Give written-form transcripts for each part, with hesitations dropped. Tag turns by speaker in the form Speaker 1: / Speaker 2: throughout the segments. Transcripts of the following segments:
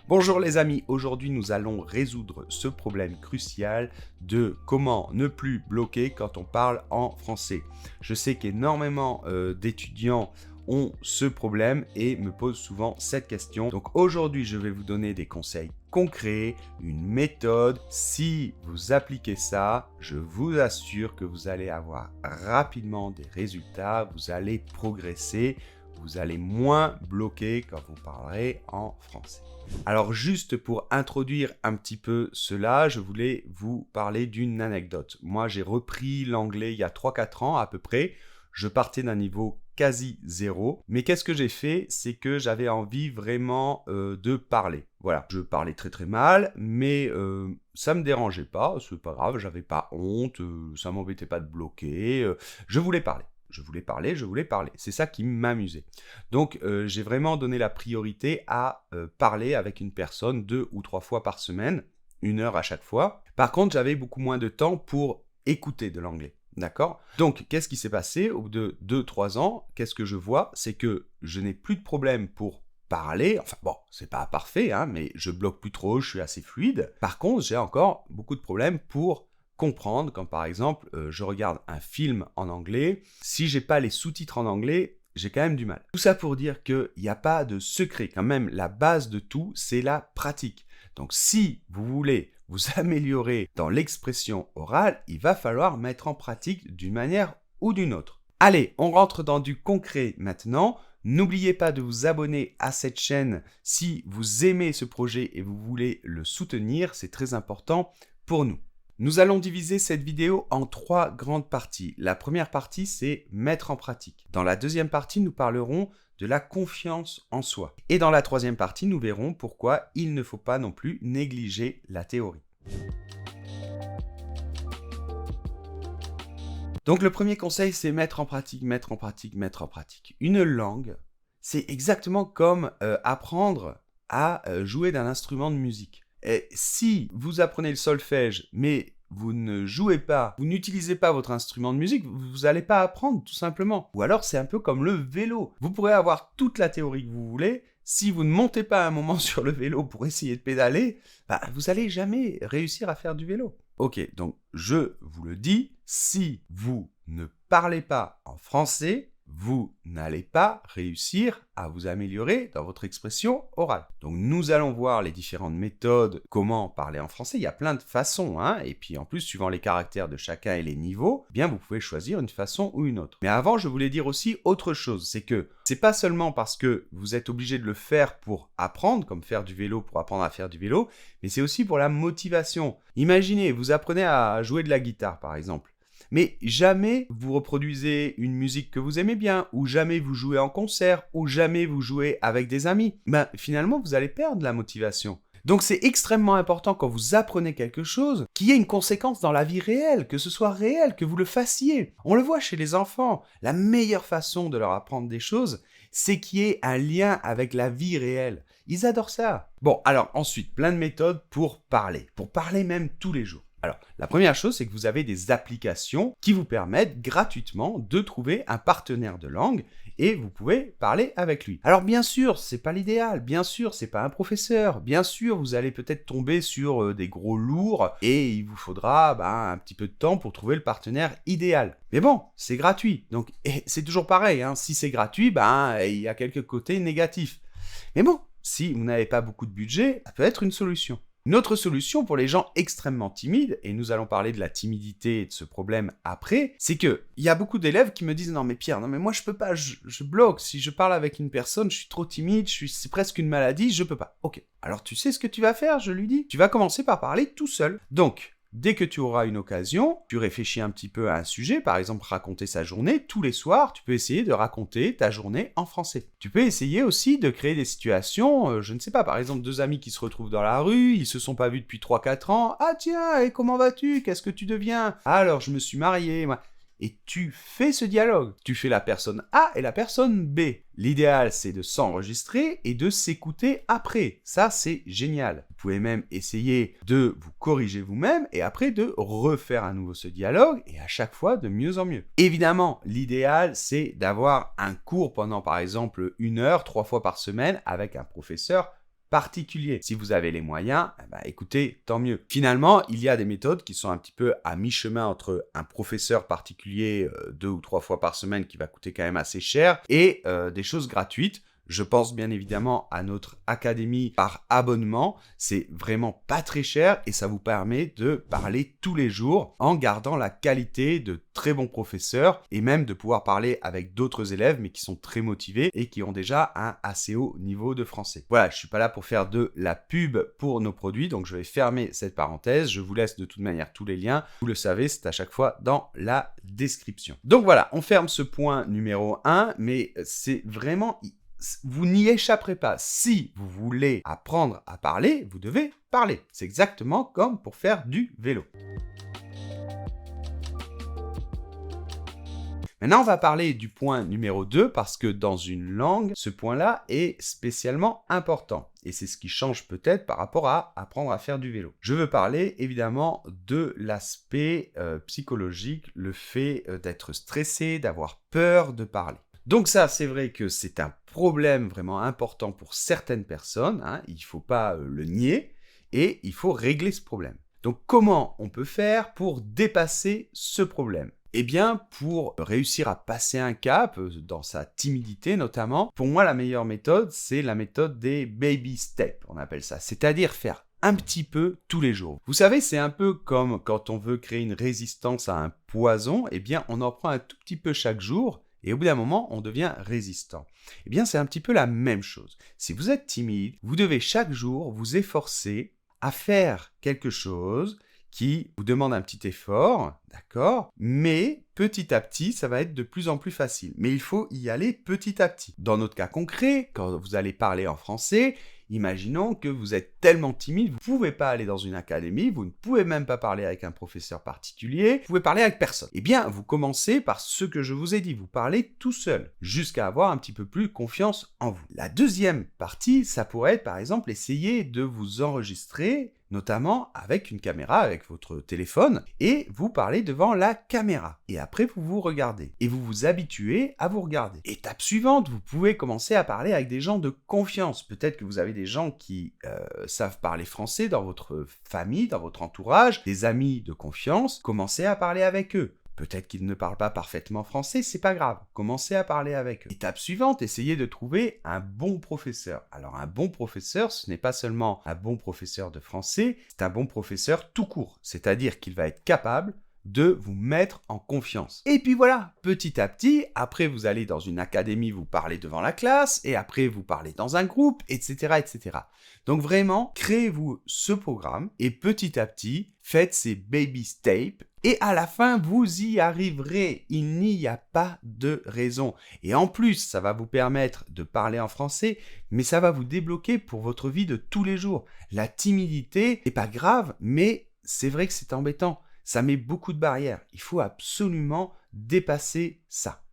Speaker 1: Bonjour les amis, aujourd'hui nous allons résoudre ce problème crucial de comment ne plus bloquer quand on parle en français. Je sais qu'énormément d'étudiants ont ce problème et me posent souvent cette question. Donc aujourd'hui je vais vous donner des conseils concrets, une méthode. Si vous appliquez ça, je vous assure que vous allez avoir rapidement des résultats, vous allez progresser, vous allez moins bloquer quand vous parlerez en français. Alors juste pour introduire un petit peu cela, je voulais vous parler d'une anecdote. Moi j'ai repris l'anglais il y a 3-4 ans à peu près. Je partais d'un niveau quasi zéro. Mais qu'est-ce que j'ai fait? C'est que j'avais envie vraiment de parler. Voilà, je parlais très mal, mais ça me dérangeait pas, c'est pas grave, j'avais pas honte, ça m'embêtait pas de bloquer, je voulais parler. Je voulais parler. C'est ça qui m'amusait. Donc, j'ai vraiment donné la priorité à parler avec une personne 2 ou 3 fois par semaine, 1 heure à chaque fois. Par contre, j'avais beaucoup moins de temps pour écouter de l'anglais. D'accord? Donc, qu'est-ce qui s'est passé au bout de 2-3 ans? Qu'est-ce que je vois? C'est que je n'ai plus de problème pour parler. Enfin bon, c'est pas parfait, hein, mais je bloque plus trop, je suis assez fluide. Par contre, j'ai encore beaucoup de problèmes pour comprendre, quand par exemple je regarde un film en anglais, si j'ai pas les sous-titres en anglais, j'ai quand même du mal. Tout ça pour dire qu'il n'y a pas de secret, quand même la base de tout, c'est la pratique. Donc si vous voulez vous améliorer dans l'expression orale, il va falloir mettre en pratique d'une manière ou d'une autre. Allez, on rentre dans du concret maintenant. N'oubliez pas de vous abonner à cette chaîne si vous aimez ce projet et vous voulez le soutenir, c'est très important pour nous. Nous allons diviser cette vidéo en 3 grandes parties. La première partie, c'est mettre en pratique. Dans la deuxième partie, nous parlerons de la confiance en soi. Et dans la troisième partie, nous verrons pourquoi il ne faut pas non plus négliger la théorie. Donc le premier conseil, c'est mettre en pratique. Une langue, c'est exactement comme apprendre à jouer d'un instrument de musique. Et si vous apprenez le solfège, mais vous ne jouez pas, vous n'utilisez pas votre instrument de musique, vous n'allez pas apprendre tout simplement. Ou alors c'est un peu comme le vélo. Vous pourrez avoir toute la théorie que vous voulez, si vous ne montez pas un moment sur le vélo pour essayer de pédaler, vous n'allez jamais réussir à faire du vélo. Ok, donc je vous le dis, si vous ne parlez pas en français, vous n'allez pas réussir à vous améliorer dans votre expression orale. Donc nous allons voir les différentes méthodes, comment parler en français. Il y a plein de façons, hein, et puis en plus, suivant les caractères de chacun et les niveaux, eh bien vous pouvez choisir une façon ou une autre. Mais avant, je voulais dire aussi autre chose, c'est que c'est pas seulement parce que vous êtes obligé de le faire pour apprendre, comme faire du vélo pour apprendre à faire du vélo, mais c'est aussi pour la motivation. Imaginez, vous apprenez à jouer de la guitare par exemple. Mais jamais vous reproduisez une musique que vous aimez bien, ou jamais vous jouez en concert, ou jamais vous jouez avec des amis. Finalement, vous allez perdre la motivation. Donc c'est extrêmement important quand vous apprenez quelque chose, qu'il y ait une conséquence dans la vie réelle, que ce soit réel, que vous le fassiez. On le voit chez les enfants. La meilleure façon de leur apprendre des choses, c'est qu'il y ait un lien avec la vie réelle. Ils adorent ça. Bon, alors ensuite, plein de méthodes pour parler même tous les jours. Alors, la première chose, c'est que vous avez des applications qui vous permettent gratuitement de trouver un partenaire de langue et vous pouvez parler avec lui. Alors bien sûr, c'est pas l'idéal, bien sûr, c'est pas un professeur, bien sûr, vous allez peut-être tomber sur des gros lourds et il vous faudra un petit peu de temps pour trouver le partenaire idéal. Mais bon, c'est gratuit, donc c'est toujours pareil, hein, si c'est gratuit, il y a quelques côtés négatifs. Mais bon, si vous n'avez pas beaucoup de budget, ça peut être une solution. Une autre solution pour les gens extrêmement timides, et nous allons parler de la timidité et de ce problème après, c'est que il y a beaucoup d'élèves qui me disent « Non mais Pierre, non mais moi je peux pas, je bloque, si je parle avec une personne, je suis trop timide, c'est presque une maladie, je peux pas. » Ok, alors tu sais ce que tu vas faire, je lui dis. Tu vas commencer par parler tout seul. Donc, dès que tu auras une occasion, tu réfléchis un petit peu à un sujet, par exemple raconter sa journée, tous les soirs, tu peux essayer de raconter ta journée en français. Tu peux essayer aussi de créer des situations, je ne sais pas, par exemple 2 amis qui se retrouvent dans la rue, ils se sont pas vus depuis 3-4 ans, « Ah tiens, et comment vas-tu? Qu'est-ce que tu deviens? Alors je me suis marié, moi. » Et tu fais ce dialogue. Tu fais la personne A et la personne B. L'idéal, c'est de s'enregistrer et de s'écouter après. Ça, c'est génial. Vous pouvez même essayer de vous corriger vous-même et après de refaire à nouveau ce dialogue et à chaque fois de mieux en mieux. Évidemment, l'idéal, c'est d'avoir un cours pendant, par exemple, 1 heure, 3 fois par semaine avec un professeur particulier. Si vous avez les moyens, écoutez, tant mieux. Finalement, il y a des méthodes qui sont un petit peu à mi-chemin entre un professeur particulier 2 ou 3 fois par semaine qui va coûter quand même assez cher et des choses gratuites. Je pense bien évidemment à notre académie par abonnement. C'est vraiment pas très cher et ça vous permet de parler tous les jours en gardant la qualité de très bons professeurs et même de pouvoir parler avec d'autres élèves mais qui sont très motivés et qui ont déjà un assez haut niveau de français. Voilà, je suis pas là pour faire de la pub pour nos produits, donc je vais fermer cette parenthèse. Je vous laisse de toute manière tous les liens. Vous le savez, c'est à chaque fois dans la description. Donc voilà, on ferme ce point numéro 1, mais c'est vraiment... Vous n'y échapperez pas. Si vous voulez apprendre à parler, vous devez parler. C'est exactement comme pour faire du vélo. Maintenant, on va parler du point numéro 2 parce que dans une langue, ce point-là est spécialement important. Et c'est ce qui change peut-être par rapport à apprendre à faire du vélo. Je veux parler évidemment de l'aspect psychologique, le fait d'être stressé, d'avoir peur de parler. Donc ça, c'est vrai que c'est un problème vraiment important pour certaines personnes, hein, il ne faut pas le nier, et il faut régler ce problème. Donc comment on peut faire pour dépasser ce problème ? Eh bien, pour réussir à passer un cap, dans sa timidité notamment, pour moi la meilleure méthode, c'est la méthode des baby steps, on appelle ça, c'est-à-dire faire un petit peu tous les jours. Vous savez, c'est un peu comme quand on veut créer une résistance à un poison, eh bien on en prend un tout petit peu chaque jour, et au bout d'un moment, on devient résistant. Eh bien, c'est un petit peu la même chose. Si vous êtes timide, vous devez chaque jour vous efforcer à faire quelque chose qui vous demande un petit effort, d'accord ? Mais petit à petit, ça va être de plus en plus facile. Mais il faut y aller petit à petit. Dans notre cas concret, quand vous allez parler en français, imaginons que vous êtes tellement timide, vous ne pouvez pas aller dans une académie, vous ne pouvez même pas parler avec un professeur particulier, vous pouvez parler avec personne. Eh bien, vous commencez par ce que je vous ai dit, vous parlez tout seul, jusqu'à avoir un petit peu plus confiance en vous. La deuxième partie, ça pourrait être par exemple essayer de vous enregistrer, notamment avec une caméra, avec votre téléphone, et vous parlez devant la caméra. Et après, vous vous regardez. Et vous vous habituez à vous regarder. Étape suivante, vous pouvez commencer à parler avec des gens de confiance. Peut-être que vous avez des gens qui savent parler français dans votre famille, dans votre entourage, des amis de confiance. Commencez à parler avec eux. Peut-être qu'ils ne parlent pas parfaitement français, c'est pas grave. Commencez à parler avec eux. Étape suivante, essayez de trouver un bon professeur. Alors un bon professeur, ce n'est pas seulement un bon professeur de français, c'est un bon professeur tout court. C'est-à-dire qu'il va être capable de vous mettre en confiance. Et puis voilà, petit à petit, après vous allez dans une académie, vous parlez devant la classe, et après vous parlez dans un groupe, etc., etc. Donc vraiment, créez-vous ce programme, et petit à petit, faites ces baby steps, et à la fin, vous y arriverez. Il n'y a pas de raison. Et en plus, ça va vous permettre de parler en français, mais ça va vous débloquer pour votre vie de tous les jours. La timidité n'est pas grave, mais c'est vrai que c'est embêtant. Ça met beaucoup de barrières. Il faut absolument dépasser ça.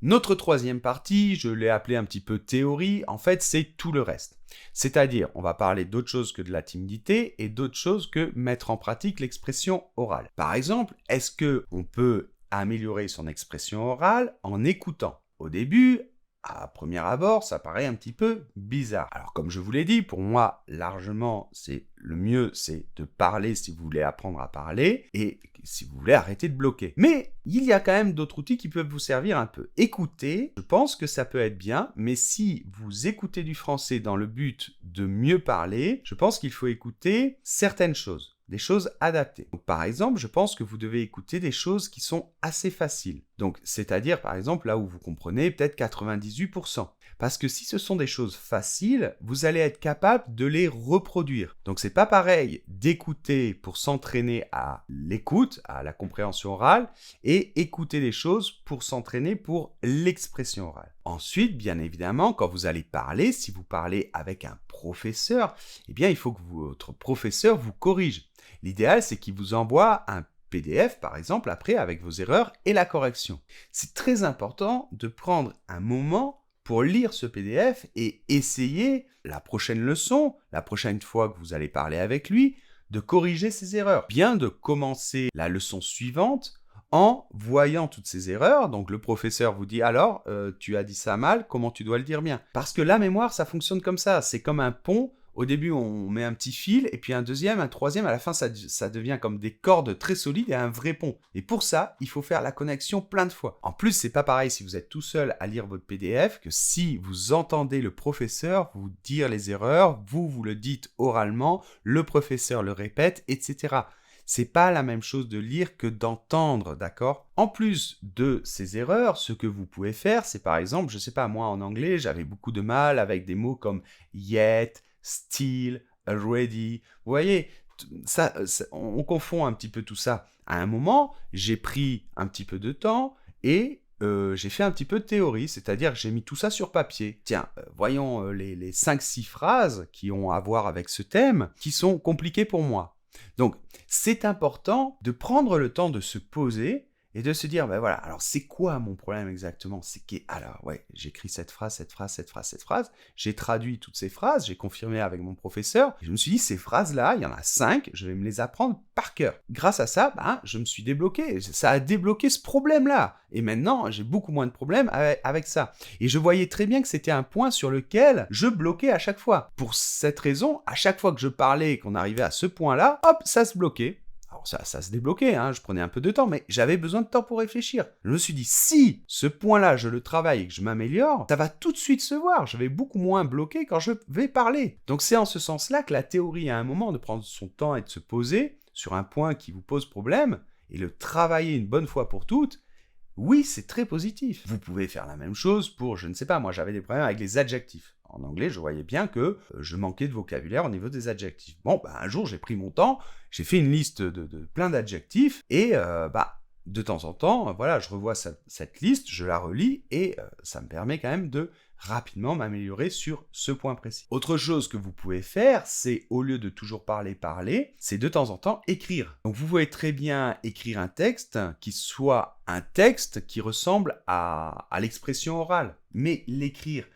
Speaker 1: Notre troisième partie, je l'ai appelée un petit peu théorie, en fait c'est tout le reste. C'est-à-dire, on va parler d'autre chose que de la timidité et d'autre chose que mettre en pratique l'expression orale. Par exemple, est-ce qu'on peut améliorer son expression orale en écoutant ? Au début, à premier abord, ça paraît un petit peu bizarre. Alors comme je vous l'ai dit, pour moi, largement, le mieux, c'est de parler si vous voulez apprendre à parler et si vous voulez arrêter de bloquer. Mais il y a quand même d'autres outils qui peuvent vous servir un peu. Écouter, je pense que ça peut être bien, mais si vous écoutez du français dans le but de mieux parler, je pense qu'il faut écouter certaines choses. Des choses adaptées. Donc, par exemple, je pense que vous devez écouter des choses qui sont assez faciles. Donc, c'est-à-dire, par exemple, là où vous comprenez peut-être 98%. Parce que si ce sont des choses faciles, vous allez être capable de les reproduire. Donc, c'est pas pareil d'écouter pour s'entraîner à l'écoute, à la compréhension orale, et écouter des choses pour s'entraîner pour l'expression orale. Ensuite, bien évidemment, quand vous allez parler, si vous parlez avec un professeur, eh bien, il faut que votre professeur vous corrige. L'idéal, c'est qu'il vous envoie un PDF, par exemple, après, avec vos erreurs et la correction. C'est très important de prendre un moment pour lire ce PDF et essayer, la prochaine leçon, la prochaine fois que vous allez parler avec lui, de corriger ses erreurs. Bien de commencer la leçon suivante en voyant toutes ces erreurs. Donc le professeur vous dit alors, tu as dit ça mal, comment tu dois le dire bien? Parce que la mémoire, ça fonctionne comme ça. C'est comme un pont. Au début, on met un petit fil, et puis un deuxième, un troisième. À la fin, ça devient comme des cordes très solides et un vrai pont. Et pour ça, il faut faire la connexion plein de fois. En plus, c'est pas pareil si vous êtes tout seul à lire votre PDF que si vous entendez le professeur vous dire les erreurs, vous le dites oralement, le professeur le répète, etc. C'est pas la même chose de lire que d'entendre, d'accord? En plus de ces erreurs, ce que vous pouvez faire, c'est par exemple, je sais pas, moi en anglais, j'avais beaucoup de mal avec des mots comme yet, still, already. Vous voyez, on confond un petit peu tout ça. À un moment, j'ai pris un petit peu de temps et j'ai fait un petit peu de théorie, c'est-à-dire que j'ai mis tout ça sur papier. Tiens, voyons les 5-6 phrases qui ont à voir avec ce thème, qui sont compliquées pour moi. Donc, c'est important de prendre le temps de se poser et de se dire, ben voilà, alors c'est quoi mon problème exactement? Alors, ouais, j'écris cette phrase, j'ai traduit toutes ces phrases, j'ai confirmé avec mon professeur, et je me suis dit, ces phrases-là, il y en a 5, je vais me les apprendre par cœur. Grâce à ça, je me suis débloqué, ça a débloqué ce problème-là, et maintenant, j'ai beaucoup moins de problèmes avec ça. Et je voyais très bien que c'était un point sur lequel je bloquais à chaque fois. Pour cette raison, à chaque fois que je parlais et qu'on arrivait à ce point-là, hop, ça se bloquait. Alors ça se débloquait, je prenais un peu de temps, mais j'avais besoin de temps pour réfléchir. Je me suis dit, si ce point-là, je le travaille et que je m'améliore, ça va tout de suite se voir. Je vais beaucoup moins bloquer quand je vais parler. Donc c'est en ce sens-là que la théorie, à un moment, de prendre son temps et de se poser sur un point qui vous pose problème, et le travailler une bonne fois pour toutes, oui, c'est très positif. Vous pouvez faire la même chose pour, je ne sais pas, moi j'avais des problèmes avec les adjectifs. En anglais, je voyais bien que je manquais de vocabulaire au niveau des adjectifs. Bon, un jour, j'ai pris mon temps, j'ai fait une liste de plein d'adjectifs, et de temps en temps, voilà, je revois cette liste, je la relis, et ça me permet quand même de rapidement m'améliorer sur ce point précis. Autre chose que vous pouvez faire, c'est, au lieu de toujours parler, c'est de temps en temps écrire. Donc vous pouvez très bien écrire un texte qui soit un texte qui ressemble à l'expression orale, mais l'écrire.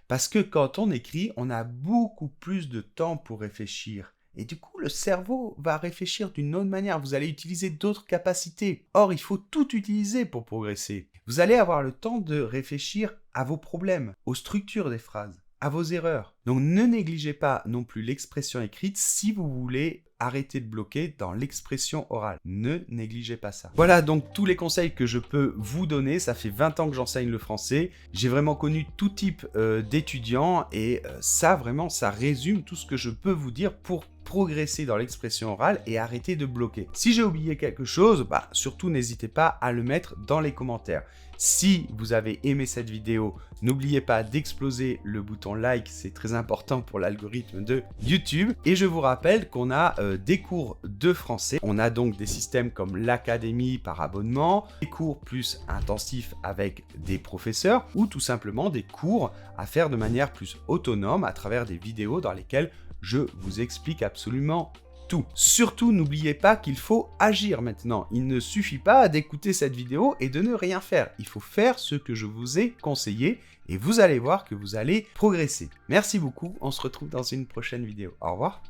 Speaker 1: Parce que quand on écrit, on a beaucoup plus de temps pour réfléchir. Et du coup, le cerveau va réfléchir d'une autre manière. Vous allez utiliser d'autres capacités. Or, il faut tout utiliser pour progresser. Vous allez avoir le temps de réfléchir à vos problèmes, aux structures des phrases, à vos erreurs. Donc, ne négligez pas non plus l'expression écrite si vous voulez arrêter de bloquer dans l'expression orale. Ne négligez pas ça. Voilà donc tous les conseils que je peux vous donner. Ça fait 20 ans que j'enseigne le français. J'ai vraiment connu tout type d'étudiants et ça vraiment, ça résume tout ce que je peux vous dire pour progresser dans l'expression orale et arrêter de bloquer. Si j'ai oublié quelque chose, surtout n'hésitez pas à le mettre dans les commentaires. Si vous avez aimé cette vidéo, n'oubliez pas d'exploser le bouton like, c'est très important pour l'algorithme de YouTube. Et je vous rappelle qu'on a des cours de français. On a donc des systèmes comme l'académie par abonnement, des cours plus intensifs avec des professeurs ou tout simplement des cours à faire de manière plus autonome à travers des vidéos dans lesquelles je vous explique absolument tout. Surtout, n'oubliez pas qu'il faut agir maintenant. Il ne suffit pas d'écouter cette vidéo et de ne rien faire. Il faut faire ce que je vous ai conseillé et vous allez voir que vous allez progresser. Merci beaucoup, on se retrouve dans une prochaine vidéo. Au revoir.